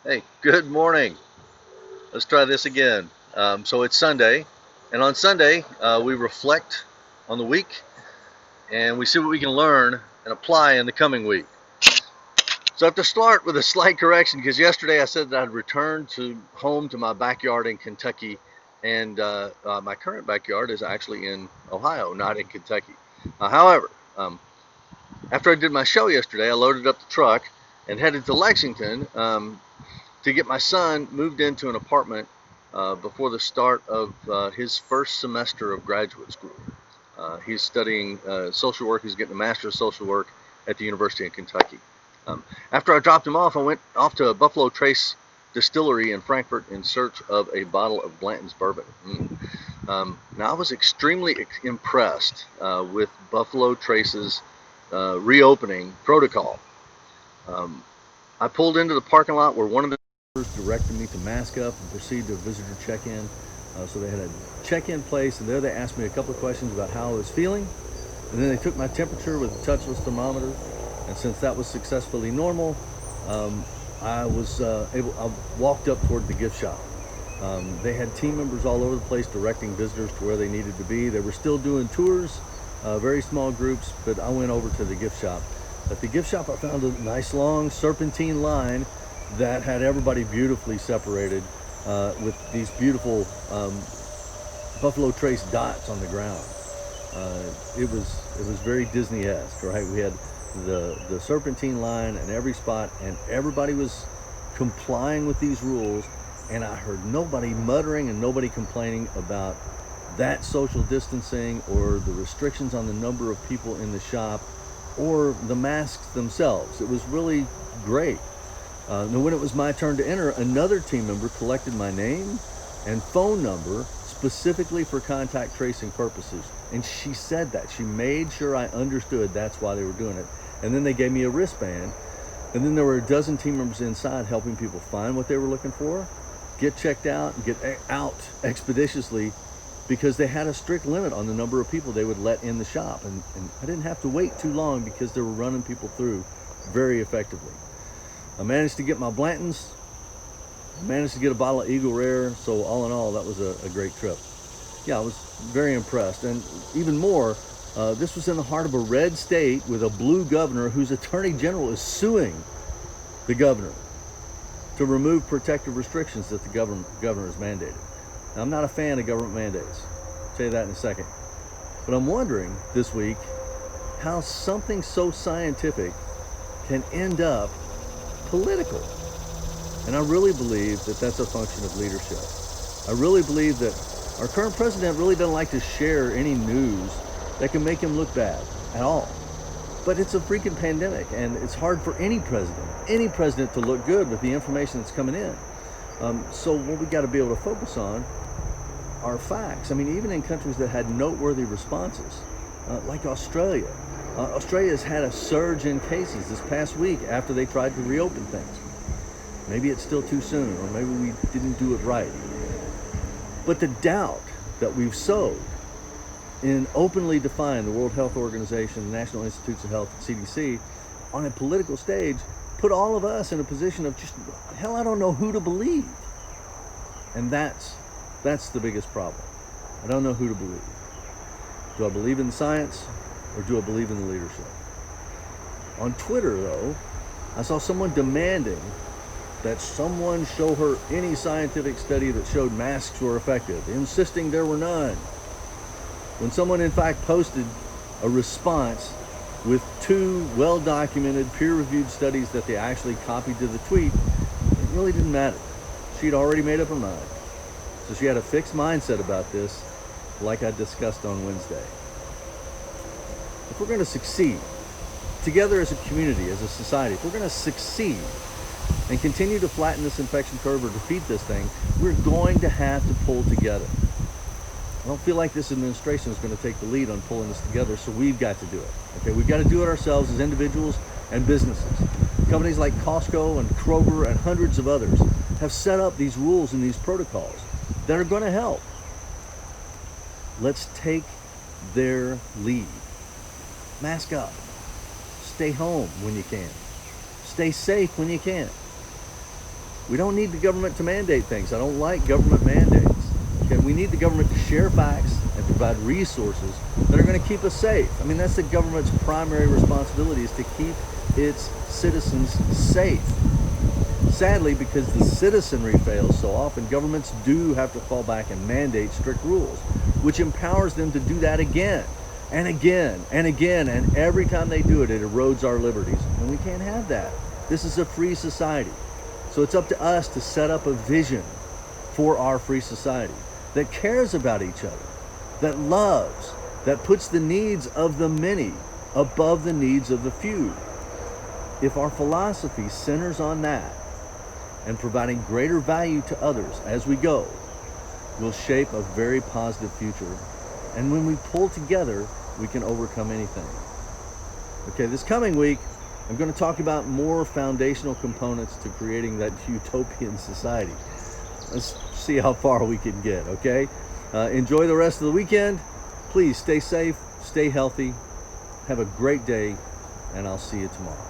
Hey, good morning. Let's try this again. So it's Sunday, and on Sunday, we reflect on the week and we see what we can learn and apply in the coming week. So I have to start with a slight correction because yesterday I said that I'd return to home to my backyard in Kentucky, and my current backyard is actually in Ohio, not in Kentucky. However, after I did my show yesterday, I loaded up the truck and headed to Lexington to get my son moved into an apartment before the start of his first semester of graduate school. He's studying social work. He's getting a master's of social work at the University of Kentucky. After I dropped him off, I went off to Buffalo Trace Distillery in Frankfort in search of a bottle of Blanton's Bourbon. Now, I was extremely impressed with Buffalo Trace's reopening protocol. Um, I pulled into the parking lot where one of the directed me to mask up and proceed to a visitor check-in. So they had a check-in place, and there they asked me a couple of questions about how I was feeling, and then they took my temperature with a touchless thermometer. And since that was successfully normal, I was I walked up toward the gift shop. They had team members all over the place directing visitors to where they needed to be. They were still doing tours, very small groups, but I went over to the gift shop. At the gift shop, I found a nice long serpentine line that had everybody beautifully separated with these beautiful Buffalo Trace dots on the ground. It was very Disney-esque, right? We had the serpentine line in every spot, and everybody was complying with these rules. And I heard nobody muttering and nobody complaining about that social distancing or the restrictions on the number of people in the shop or the masks themselves. It was really great. Now, when it was my turn to enter, another team member collected my name and phone number specifically for contact tracing purposes. And she said that. She made sure I understood that's why they were doing it. And then they gave me a wristband. And then there were a dozen team members inside helping people find what they were looking for, get checked out, and get out expeditiously because they had a strict limit on the number of people they would let in the shop. And I didn't have to wait too long because they were running people through very effectively. I managed to get my Blantons. I managed to get a bottle of Eagle Rare. So all in all, that was a great trip. Yeah, I was very impressed. And even more, this was in the heart of a red state with a blue governor whose attorney general is suing the governor to remove protective restrictions that the governor has mandated. Now, I'm not a fan of government mandates. I'll tell you that in a second. But I'm wondering this week how something so scientific can end up political. And I really believe that that's a function of leadership. I really believe that our current president really doesn't like to share any news that can make him look bad at all. But it's a freaking pandemic, and it's hard for any president to look good with the information that's coming in. So what we got to be able to focus on are facts. I mean, even in countries that had noteworthy responses, like Australia. Australia has had a surge in cases this past week after they tried to reopen things. Maybe it's still too soon, or maybe we didn't do it right. But the doubt that we've sowed in openly defying the World Health Organization, the National Institutes of Health, and CDC on a political stage put all of us in a position of just, hell, I don't know who to believe. And that's the biggest problem. I don't know who to believe. Do I believe in the science or do I believe in the leadership? On Twitter, though, I saw someone demanding that someone show her any scientific study that showed masks were effective, insisting there were none. When someone in fact posted a response with two well-documented, peer-reviewed studies that they actually copied to the tweet, it really didn't matter. She'd already made up her mind. So she had a fixed mindset about this, like I discussed on Wednesday. If we're going to succeed, together as a community, as a society, if we're going to succeed and continue to flatten this infection curve or defeat this thing, we're going to have to pull together. I don't feel like this administration is going to take the lead on pulling this together, so we've got to do it. Okay, we've got to do it ourselves as individuals and businesses. Companies like Costco and Kroger and hundreds of others have set up these rules and these protocols that are going to help. Let's take their lead. Mask up. Stay home when you can. Stay safe when you can. We don't need the government to mandate things. I don't like government mandates. Okay, we need the government to share facts and provide resources that are going to keep us safe. I mean, that's the government's primary responsibility, is to keep its citizens safe. Sadly, because the citizenry fails so often, governments do have to fall back and mandate strict rules, which empowers them to do that again and again and again. And every time they do it, it erodes our liberties. And we can't have that. This is a free society. So it's up to us to set up a vision for our free society that cares about each other, that loves, that puts the needs of the many above the needs of the few. If our philosophy centers on that and providing greater value to others as we go, we'll shape a very positive future. And when we pull together, we can overcome anything. Okay, this coming week, I'm going to talk about more foundational components to creating that utopian society. Let's see how far we can get, okay? Enjoy the rest of the weekend. Please stay safe, stay healthy, have a great day, and I'll see you tomorrow.